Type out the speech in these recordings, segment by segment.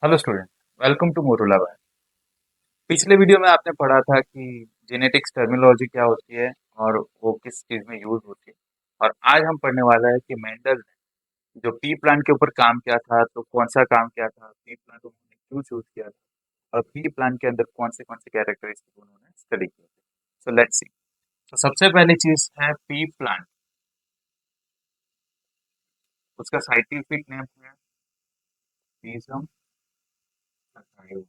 Hello student. Welcome to Motola lab. पिछले video में आपने पढ़ा था कि जेनेटिक्स टर्मिनोलॉजी क्या होती है और वो किस चीज में यूज होती है। और आज हम पढ़ने वाला है कि मेंडल ने जो पी प्लांट के ऊपर काम किया था, तो कौन सा काम किया था, पी प्लांट उन्होंने क्यों चूज किया था और पी प्लांट के अंदर कौन से कैरेक्टरिस्टिक उन्होंने स्टडी किए थे। So let's see. तो सबसे पहली चीज है पी प्लांट। उसका साइंटिफिक नेम है पीजम सटाइवम।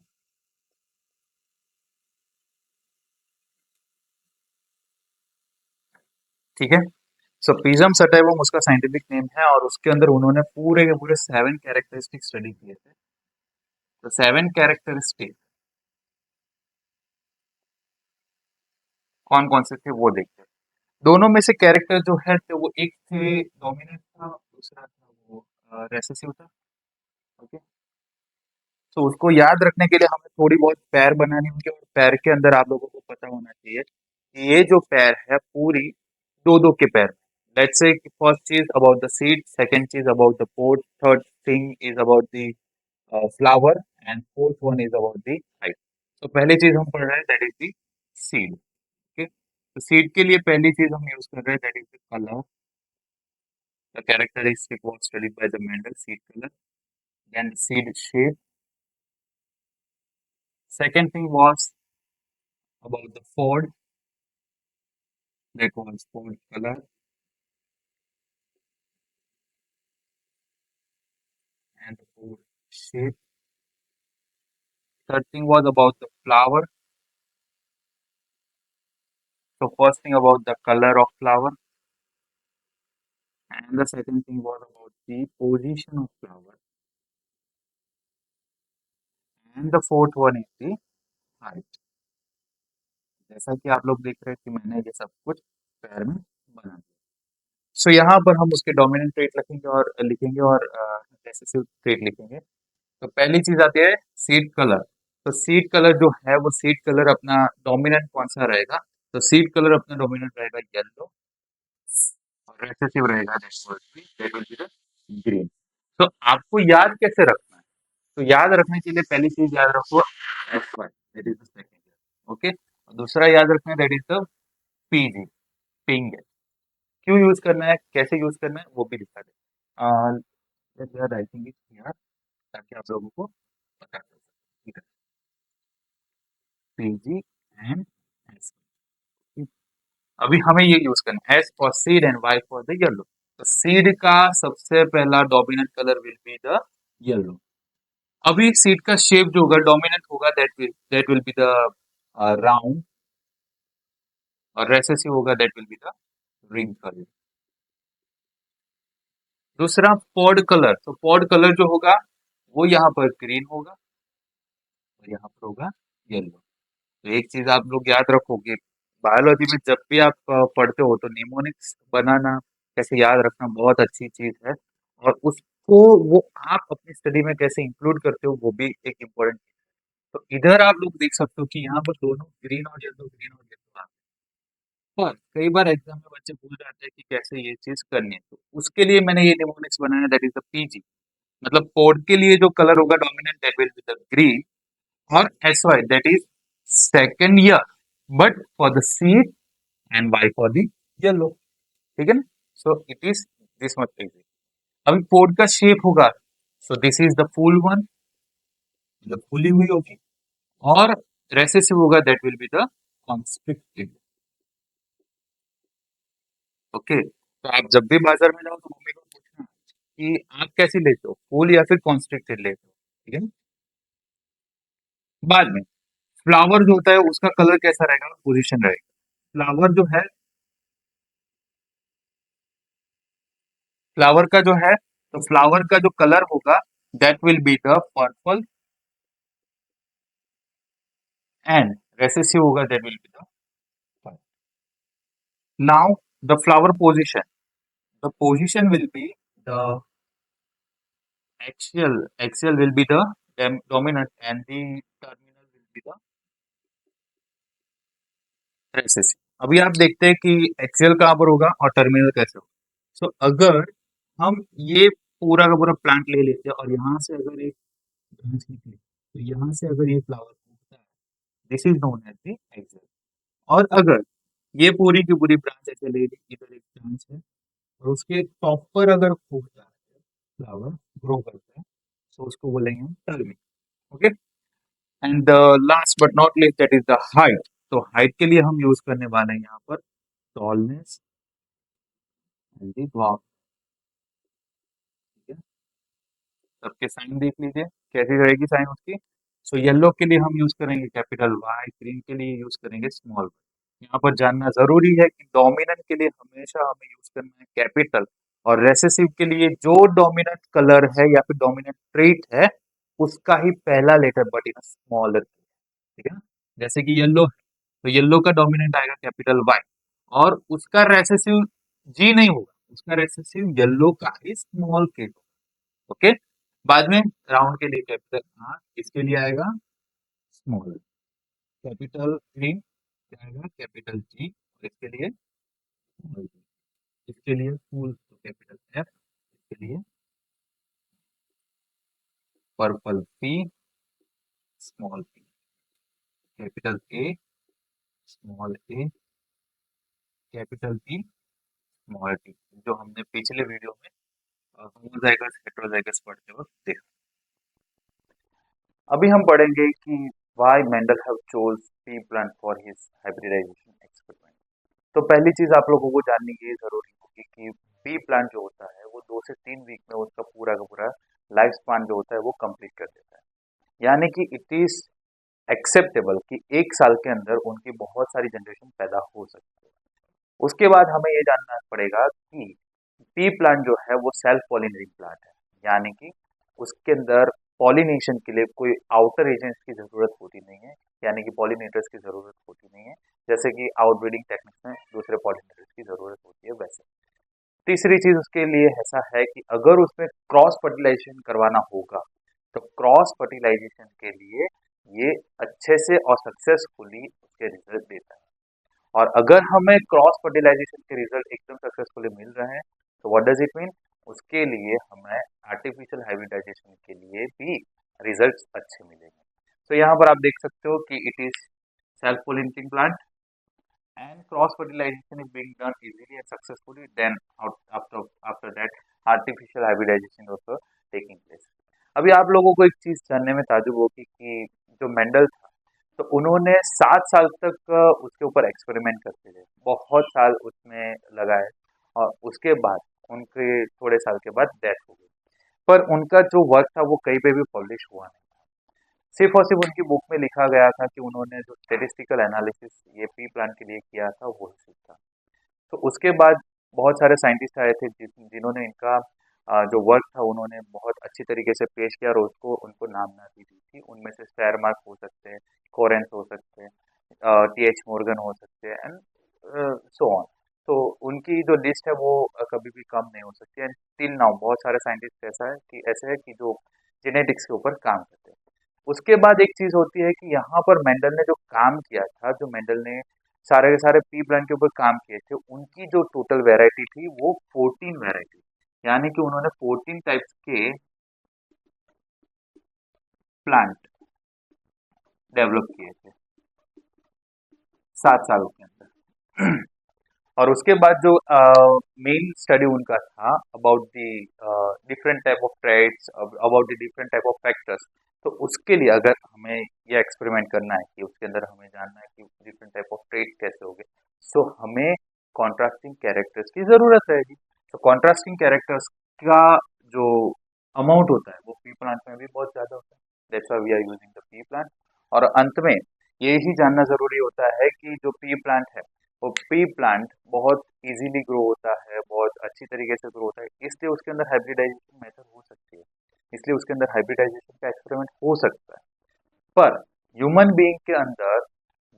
ठीक है। सो पिजम सटाइवम उसका साइंटिफिक नेम है और उसके अंदर उन्होंने पूरे के पूरे 7 कैरेक्टरिस्टिक स्टडी किए थे। तो 7 कैरेक्टरिस्टिक कौन कौन से थे वो देखते हैं। दोनों में से कैरेक्टर जो है तो वो एक थे डोमिनेंट था, दूसरा था वो रेसेसिव था। ओके। तो उसको याद रखने के लिए हमें थोड़ी बहुत पैर बनानी होगी और पैर के अंदर आप लोगों को पता होना चाहिए कि ये जो पैर है पूरी दो दो के पैर। लेट्स से फर्स्ट चीज अबाउट द सीड, सेकंड चीज about the pot, third thing is about the flower and fourth one is about the height. तो पहली चीज हम पढ़ रहे हैं that is the seed. Okay. तो सीड के लिए पहली चीज हम यूज कर रहे हैं that is the colour. The characteristic was studied by the Mendel, seed colour, then seed shape. Second thing was about the pod, that was pod color and the pod shape. Third thing was about the flower. So first thing about the color of flower, and the second thing was about the position of flower, and the fourth one is the height। जैसा कि आप लोग देख रहे हैं कि मैंने ये सब कुछ पैर में बना दिया। सो यहाँ पर हम उसके डोमिनेंट ट्रेट लिखेंगे और रिसेसिव ट्रेट लिखेंगे। तो पहली चीज आती है सीड कलर। तो सीड कलर जो है वो सीड कलर अपना डोमिनेंट कौन सा रहेगा। तो सीड कलर अपना डोमिनेंट रहेगा येलो और रिसेसिव रहेगा that will be the green. तो आपको याद कैसे रखना है। तो याद रखने के लिए पहली चीज याद रखो S Y, that is the second. Okay. दूसरा याद रखना है that is the PG, ping. क्यों यूज करना है, कैसे यूज करना है वो भी दिखा दे। राइटिंग इज हियर ताकि आप लोगों को पता चल सके। ठीक है। PG and S. अभी हमें ये यूज करना है S for seed and Y for the yellow. तो सीड का सबसे पहला dominant colour will be the yellow. अभी सीड का शेप जो होगा डोमिनेंट होगा that will be the round और रेसेसिव होगा that will be the ring colour. दूसरा पॉड कलर। तो पॉड कलर जो होगा वो यहाँ पर ग्रीन होगा और यहाँ पर होगा येलो। तो एक चीज आप लोग याद रखोगे, बायोलॉजी में जब भी आप पढ़ते हो तो निमोनिक्स बनाना कैसे याद रखना बहुत अच्छी चीज है। और उसको वो आप अपनी स्टडी में कैसे इंक्लूड करते हो वो भी एक इम्पोर्टेंट चीज है। तो इधर आप लोग देख सकते हो कि यहाँ पर दोनों ग्रीन और येलो आ गए। पर कई बार एग्जाम में बच्चे भूल जाते हैं कि कैसे ये चीज करनी है। तो उसके लिए मैंने ये निमोनिक्स बनाया दैट इज द पीजी। मतलब पोर्ट के लिए जो कलर होगा dominant that will be the green और S Y that is second year, but for the seed and Y for the yellow. ठीक है ना। So it is this much easy. अभी पोर्ट का शेप होगा, so this is the full one, मतलब फुली हुई होगी। और रेसेसिव होगा that will be the constricted. Okay. तो आप जब भी बाजार में जाओ तो मम्मी को पूछना कि आप कैसे लेते हो, फुल या फिर कॉन्स्ट्रिक्टेड लेते हो। ठीक है ना। बाद में फ्लावर जो होता है उसका कलर कैसा रहेगा, पोजीशन रहेगा। फ्लावर जो है, फ्लावर का जो है, तो फ्लावर का जो कलर होगा that will be the purple and recessive होगा that will be the. Now the flower position, the position will be the axial will be the dominant and the terminal will be the recessive। अभी आप देखते हैं कि axial कहाँ पर होगा और टर्मिनल कैसे होगा। सो अगर हम ये पूरा का पूरा प्लांट ले लेते हैं और यहाँ से अगर एक ब्रांच निकली, तो यहाँ से अगर ये फ्लावर फूटता है, this is known as the axil. और अगर ये पूरी की पूरी ब्रांच ऐसे ले ली, इधर एक ब्रांच है और उसके टॉप पर अगर फूटता है फ्लावर, ग्रो करता है, तो उसको बोलेंगे हम terming. Okay. And the last but not least that is the height. तो हाइट के लिए हम यूज करने वाले हैं यहाँ पर टॉलनेस एंड द ड्वार्फ। ठीक है, सबके साइन देख लीजिए कैसी रहेगी साइन उसकी। सो येलो के लिए हम यूज करेंगे कैपिटल वाई, ग्रीन के लिए यूज करेंगे स्मॉल वाई। यहाँ पर जानना जरूरी है कि डोमिनेंट के लिए हमेशा हमें यूज करना है कैपिटल, और रेसेसिव के लिए जो डोमिनेंट कलर है या फिर डोमिनेंट ट्रेट है उसका ही पहला लेटर बट इन स्मॉलर। ठीक है ना, जैसे कि येलो है तो येलो का डोमिनेंट आएगा कैपिटल वाई, और उसका रेसेसिव जी नहीं होगा, उसका रेसेसिव येलो का ही स्मॉल के। ओके। बाद में राउंड के लिए कैपिटल आर, इसके लिए आएगा स्मॉल। कैपिटल ग्रीन क्या आएगा, कैपिटल जी, और इसके लिए स्मॉल जी। इसके लिए फूल तो कैपिटल एफ, इसके लिए purple P, small P. Capital A, small A, capital T, small T, जो हमने पिछले वीडियो में होमोजाइगस हेटेरोजाइगस पढ़ते वक्त देखा। अभी हम पढ़ेंगे कि why Mendel have chose pea plant for his hybridisation experiment. तो पहली चीज आप लोगों को जाननी ये जरूरी होगी कि पी प्लांट जो होता है वो 2 से 3 वीक में उसका पूरा का पूरा लाइफ स्पान जो होता है वो कंप्लीट कर देता है। यानी कि इट इज एक्सेप्टेबल कि 1 साल के अंदर उनकी बहुत सारी जनरेशन पैदा हो सकती है। उसके बाद हमें ये जानना पड़ेगा कि पी प्लांट जो है वो सेल्फ पॉलिनेटिंग प्लांट है, यानी कि उसके अंदर पॉलिनेशन के लिए कोई आउटर एजेंट्स की जरूरत होती नहीं है, यानी कि पॉलिनेटर्स की जरूरत होती नहीं है, जैसे कि आउटब्रीडिंग टेक्निक्स में दूसरे पॉलिनेटर्स की जरूरत होती है वैसे। तीसरी चीज उसके लिए ऐसा है कि अगर उसमें क्रॉस फर्टिलाइजेशन करवाना होगा तो क्रॉस फर्टिलाइजेशन के लिए ये अच्छे से और सक्सेसफुली उसके रिजल्ट देता है। और अगर हमें क्रॉस फर्टिलाइजेशन के रिजल्ट एकदम सक्सेसफुली मिल रहे हैं तो व्हाट डज इट मीन, उसके लिए हमें आर्टिफिशियल हाइब्रिडाइजेशन के लिए भी रिजल्ट्स अच्छे मिलेंगे। तो यहाँ पर आप देख सकते हो कि it is self pollinating plant and cross fertilization is being done easily and successfully, then after that artificial hybridization is also taking place। अभी आप लोगों को एक चीज जानने में ताजुब होगी कि जो मेंडल था तो उन्होंने 7 साल तक उसके ऊपर एक्सपेरिमेंट करते थे, बहुत साल उसमें लगाए, और उसके बाद उनके थोड़े साल के बाद डेथ हो गई। पर उनका जो वर्क था वो कहीं पे भी पब्लिश हुआ नहीं। सिर्फ और सिर्फ उनकी बुक में लिखा गया था कि उन्होंने जो स्टेटिस्टिकल एनालिसिस ये पी प्लांट के लिए किया था वो सिर्फ था। तो उसके बाद बहुत सारे साइंटिस्ट आए थे जिन्होंने इनका जो वर्क था उन्होंने बहुत अच्छी तरीके से पेश किया और उसको उनको नामना भी दी थी। उनमें से स्टेरमार्क हो सकते हैं, कोरेंस हो सकते हैं, टीएच मॉर्गन हो सकते हैं, एंड सो ऑन। तो उनकी जो लिस्ट है वो कभी भी कम नहीं हो सकती। एंड टिल नाउ बहुत सारे साइंटिस्ट ऐसे है कि जो जेनेटिक्स के ऊपर काम करते हैं। उसके बाद एक चीज होती है कि यहाँ पर मेंडल ने जो काम किया था, जो मेंडल ने सारे के सारे पी प्लांट के ऊपर काम किए थे, उनकी जो टोटल वैरायटी थी वो 14 वैरायटी, यानी कि उन्होंने 14 टाइप्स के प्लांट डेवलप किए थे 7 सालों के अंदर। और उसके बाद जो मेन स्टडी उनका था about the different type of traits, about the different type of factors. तो उसके लिए अगर हमें ये एक्सपेरिमेंट करना है कि उसके अंदर हमें जानना है कि डिफरेंट टाइप ऑफ ट्रेड कैसे हो गए, सो हमें कॉन्ट्रास्टिंग कैरेक्टर्स की जरूरत रहेगी। तो कॉन्ट्रास्टिंग कैरेक्टर्स का जो अमाउंट होता है वो पी प्लांट में भी बहुत ज्यादा होता है, that's why we are using the pea plant. और अंत में ये ही जानना जरूरी होता है कि जो पी प्लांट है वो पी प्लांट बहुत इजीली ग्रो होता है, बहुत अच्छी तरीके से ग्रो होता है, इसलिए उसके अंदर हाइब्रिडाइजेशन मेथड हो सकती है, इसलिए उसके अंदर हाइब्रिडाइजेशन का एक्सपेरिमेंट हो सकता है। पर ह्यूमन बीइंग के अंदर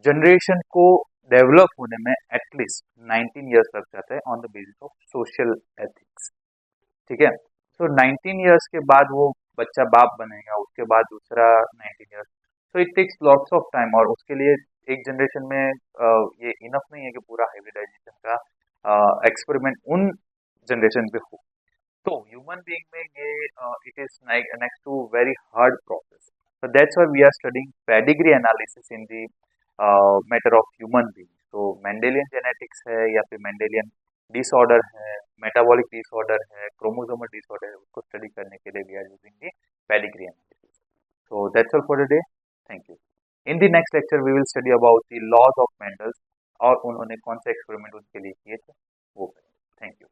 जनरेशन को डेवलप होने में एटलीस्ट 19 ईयर्स लग जाता है on the basis of social ethics. ठीक है, तो 19 ईयर्स के बाद वो बच्चा बाप बनेगा, उसके बाद दूसरा 19 ईयर्स, तो it takes lots of time. और उसके लिए एक जनरेशन में ये इनफ नहीं है कि पूरा हाइब्रिडाइजेशन का एक्सपेरिमेंट उन जनरेशन पे हो। तो ह्यूमन बीइंग में ये it is next to very hard So that's why we are studying pedigree analysis in the matter of human being. So Mendelian genetics है या फिर मेंडेलियन डिसऑर्डर है, मेटाबॉलिक डिसऑर्डर है, क्रोमोसोमल डिसऑर्डर है, उसको study करने के लिए we are using the pedigree analysis. So that's all for today. Thank you. In the next lecture we will study about the laws of Mendel और उन्होंने कौन से एक्सपेरिमेंट उनके लिए किए थे वो. Thank you.